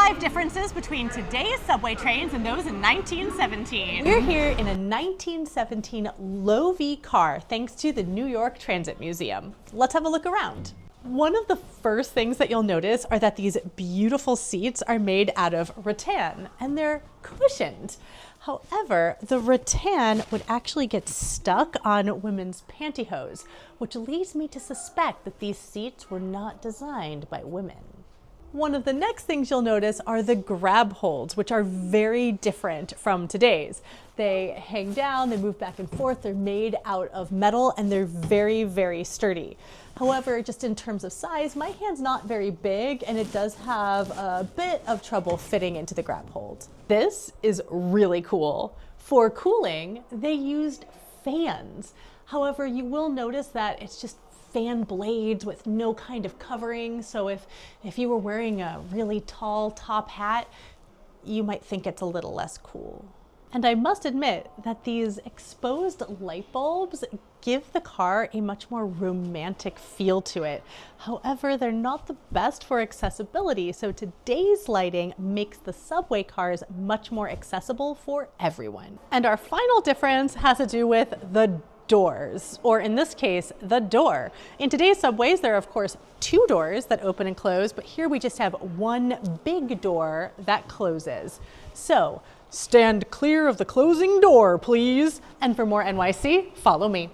5 differences between today's subway trains and those in 1917. We're here in a 1917 Low V car thanks to the New York Transit Museum. Let's have a look around. One of the first things that you'll notice are that these beautiful seats are made out of rattan and they're cushioned. However, the rattan would actually get stuck on women's pantyhose, which leads me to suspect that these seats were not designed by women. One of the next things you'll notice are the grab holds, which are very different from today's. They hang down, they move back and forth, they're made out of metal, and they're very, very sturdy. However, just in terms of size, my hand's not very big, and it does have a bit of trouble fitting into the grab hold. This is really cool. For cooling, they used fans. However, you will notice that it's just fan blades with no kind of covering. So if you were wearing a really tall top hat, you might think it's a little less cool. And I must admit that these exposed light bulbs give the car a much more romantic feel to it. However, they're not the best for accessibility, so today's lighting makes the subway cars much more accessible for everyone. And our final difference has to do with the doors, or in this case, the door. In today's subways, there are of course 2 doors that open and close, but here we just have one big door that closes. So stand clear of the closing door, please. And for more NYC, follow me.